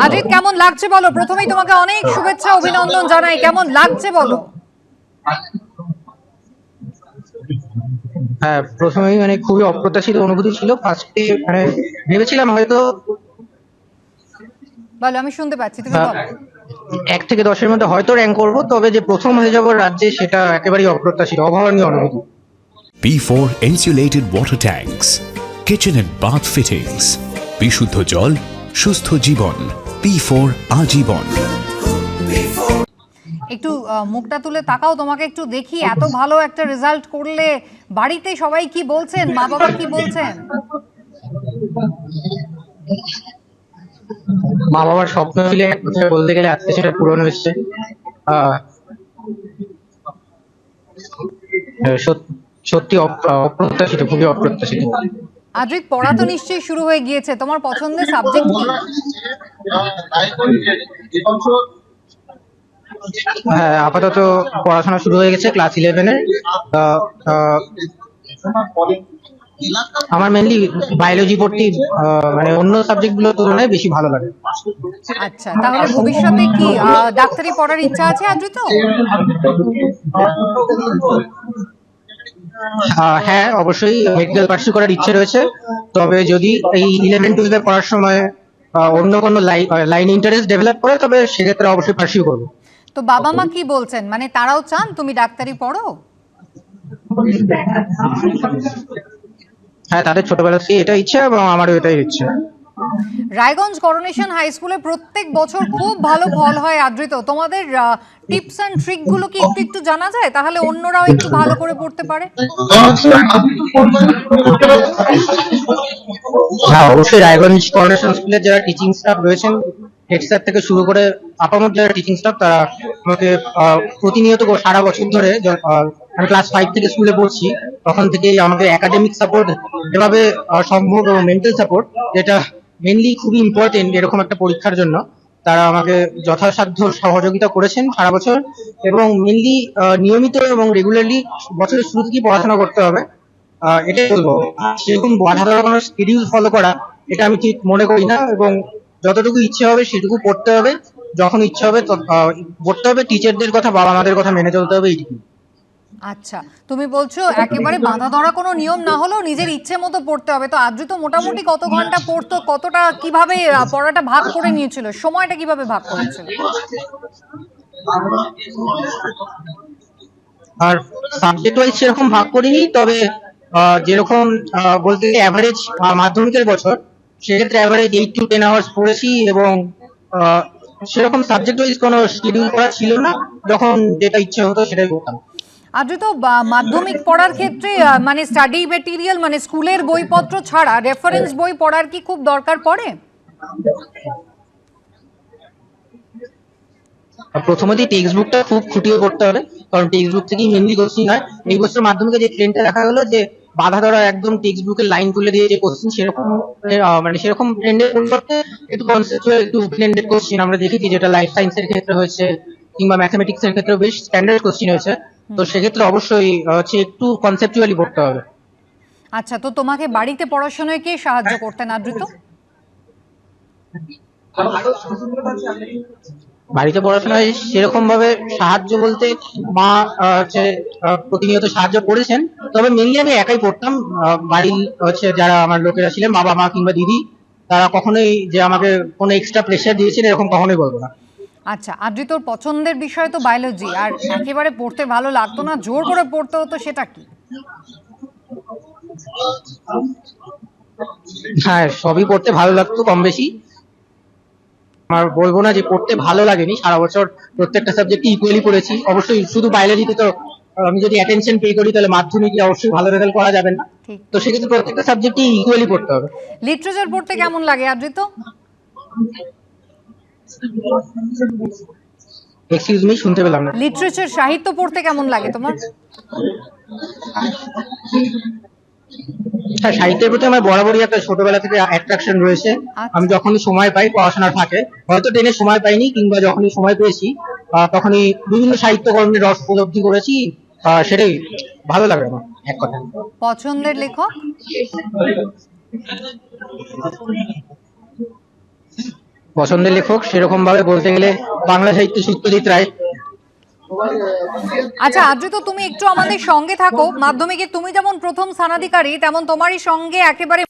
আজিত, কেমন লাগছে বলো? প্রথমেই তোমাকে অনেক শুভেচ্ছা অভিনন্দন জানাই। কেমন লাগছে বলো? হ্যাঁ, প্রথমেই মানে খুবই অপ্রত্যাশিত অনুভূতি ছিল। ফার্স্টে মানে ভেবেছিলাম হয়তো বলো, আমি শুনতে পাচ্ছি, তুমি বলো। 1 থেকে 10-এর মধ্যে হয়তো র্যাঙ্ক করব, তবে যে প্রথম হয়ে যাব রাজ্যে সেটা একেবারেই অপ্রত্যাশিত, অভাবনীয় অনুভূতি। P4 insulated water tanks, kitchen and bath fittings, বিশুদ্ধ জল, সুস্থ জীবন, P4 আজীবন। একটু মুখটা তুলে তাকাও, তোমাকে একটু দেখি। এত ভালো একটা রেজাল্ট করলে বাড়িতে সবাই কি বলছেন, মা বাবা কি বলছেন? মা বাবার স্বপ্ন মিলে এক কথায় বলতে গেলে আজকে সেটা পূরণ হয়েছে। আহ, সত্যি অপ্রত্যাশিত, খুবই অপ্রত্যাশিত। আদ্রিত, পড়া তো নিশ্চয়ই শুরু হয়ে গিয়েছে। তোমার পছন্দের সাবজেক্ট কি? হ্যাঁ, আপাতত পড়াশোনা শুরু হয়ে গেছে ক্লাস 11-এর। আমার মেনলি বায়োলজি পড়তে মানে অন্য সাবজেক্ট গুলোর তুলনায় বেশি ভালো লাগে। আচ্ছা, তাহলে ভবিষ্যতে কি ডাক্তারি পড়ার ইচ্ছা আছে আদ্রিত? হ্যাঁ, অবশ্যই মেডিকেল পার্সু করার ইচ্ছে রয়েছে। তবে যদি এই 11-12 পড়ার সময় অন্য কোনো লাইন ইন্টারেস্ট ডেভেলপ করে, তবে সেক্ষেত্রে অবশ্যই পার্সিউ করবো। তো বাবা মা কি বলছেন? মানে তারাও চান তুমি ডাক্তারি পড়ো? হ্যাঁ, তাদের ছোটবেলা থেকে এটা ইচ্ছে এবং আমারও এটাই ইচ্ছে। রায়গঞ্জ করোনেশন হাই স্কুলে প্রত্যেক বছর খুব ভালো ফল হয় আদ্রিত। তোমাদের টিপস এন্ড ট্রিক গুলো কি একটু একটু জানা যায়? তাহলে অন্যরাও একটু ভালো করে পড়তে পারে। হ্যাঁ, অবশ্যই রায়গঞ্জ করোনেশন স্কুলের যারা টিচিং স্টাফ রয়েছেন, হেড স্যার থেকে শুরু করে আপামর যারা টিচিং স্টাফ, তারা আমাকে প্রতিনিয়ত সারা বছর ধরে আমি ক্লাস 5 থেকে স্কুলে পড়ছি, তখন থেকেই আমাকে একাডেমিক সাপোর্ট যেভাবে সম্ভব এবং মেন্টাল সাপোর্ট, যেটা মেনলি খুবই ইম্পর্টেন্ট এরকম একটা পরীক্ষার জন্য, তারা আমাকে যথাসাধ্য সহযোগিতা করেছেন সারা বছর। এবং মেনলি নিয়মিত এবং রেগুলারলি বছরের শুরু থেকেই পড়াশোনা করতে হবে, এটাই বলবো। সেরকম বাধা ধরা কোনো শিডিউল ফলো করা, এটা আমি ঠিক মনে করি না। এবং যতটুকু ইচ্ছে হবে সেটুকু পড়তে হবে, যখন ইচ্ছে হবে পড়তে হবে। টিচারদের কথা, বাবা মাদের কথা মেনে চলতে হবে, এইটুকু। আচ্ছা, তুমি বলছো একেবারে বাঁধা ধরা কোনো নিয়ম না হলেও নিজের ইচ্ছে মতো পড়তে হবে। তো আদ্রিত মোটামুটি কত ঘন্টা পড়তো, কতটা কিভাবে পড়াটা ভাগ করে নিয়েছিল, সময়টা কিভাবে ভাগ করেছিল? আর সাবজেক্ট ওয়াইজ সেরকম ভাগ করিনি, তবে যেরকম বলতে অ্যাভারেজ মাধ্যমিকের বছর, সেক্ষেত্রে অ্যাভারেজ 8 to 10 আওয়ার্স পড়েছি। এবং সেরকম সাবজেক্ট ওয়াইজ কোনো শিডিউল করা ছিল না, যখন যেটা ইচ্ছে হতো সেটাই করতাম। আদ্রিত, মাধ্যমিক পড়ার ক্ষেত্রে মানে স্টাডি মেটেরিয়াল মানে স্কুলের বইপত্র ছাড়া রেফারেন্স বই পড়ার কি খুব দরকার পড়ে? প্রথমত টেক্সট বুকটা খুব খুঁটিয়ে পড়তে হবে, কারণ টেক্সট বুক থেকেই মেনলি কোশ্চিন হয়। এই বছর মাধ্যমিকে যে ট্রেন্ডটা দেখা গেলো, যে বাধা ধরা একদম টেক্সট বুকের লাইন তুলে দিয়ে যে কোশ্চিন, সেরকম মানে সেরকম ট্রেন্ডের পরিবর্তে একটু কনসেপচুয়াল, একটু ওপেন এন্ডেড কোশ্চিন আমরা দেখেছি, যেটা লাইফ সায়েন্সের ক্ষেত্রে হয়েছে কিংবা ম্যাথমেটিক্স এর ক্ষেত্রে বেশ স্ট্যান্ডার্ড কোশ্চিন হয়েছে। তো সেক্ষেত্রে অবশ্যই হচ্ছে একটু কনসেপচুয়ালি পড়তে হবে। আচ্ছা, তো তোমাকে বাড়িতে পড়াশোনায় কে সাহায্য করতেন আদ্রিত? বাড়িতে পড়াশোনায় সেরকম ভাবে সাহায্য বলতে মা হচ্ছে প্রতিনিয়ত সাহায্য করেছেন, তবে মেনলি আমি একাই পড়তাম। বাড়ির হচ্ছে যারা আমার লোকেরা ছিলেন, বাবা মা কিংবা দিদি, তারা কখনোই যে আমাকে কোনো এক্সট্রা প্রেশার দিয়েছেন এরকম কখনোই বলবো না। আচ্ছা, আদ্রিতর পছন্দের বিষয় তো বায়োলজি, আর একেবারে পড়তে ভালো লাগতো না, জোর করে পড়তে হতো, সেটা কি? হ্যাঁ, সবই পড়তে ভালো লাগতো কম বেশি। আমার বলবো না যে পড়তে ভালো লাগেনি, সারা বছর প্রত্যেকটা সাবজেক্ট ইকুয়ালি পড়েছি। অবশ্যই শুধু বায়োলজিতে তো আমি যদি অ্যাটেনশন পে করি, তাহলে মাধ্যমিকে অবশ্যই ভালো রেজাল্ট করা যাবে না। ঠিক। তো সেক্ষেত্রে প্রত্যেকটা সাবজেক্টই ইকুয়ালি পড়তে হবে। লিটারেচার পড়তে কেমন লাগে আদ্রিত? এক্সকিউজ মি, শুনতে পেলাম না। লিটারেচার, সাহিত্য পড়তে কেমন লাগে তোমার? হ্যাঁ, সাহিত্যের প্রতি আমার বরাবরই একটা ছোটবেলা থেকে অ্যাট্রাকশন রয়েছে। আমি আচ্ছা। যখনই সময় পাই পড়াশোনার ফাঁকে, হয়তো টেনে সময় পাইনি, কিংবা যখনই সময় পেয়েছি তখনই বিভিন্ন সাহিত্যকর্মের রস উপলব্ধি করেছি। সেটাই ভালো লাগে আমার, এক কথা। পছন্দের লেখক? পছন্দের লেখক সেরকম ভাবে বলতে গেলে বাংলা সাহিত্য সত্যজিৎ রায়। আচ্ছা আজ তো তুমি একটু আমাদের সঙ্গে থাকো। মাধ্যমিকে তুমি যেমন প্রথম স্থানাধিকারী, তেমন তোমারই সঙ্গে একেবারে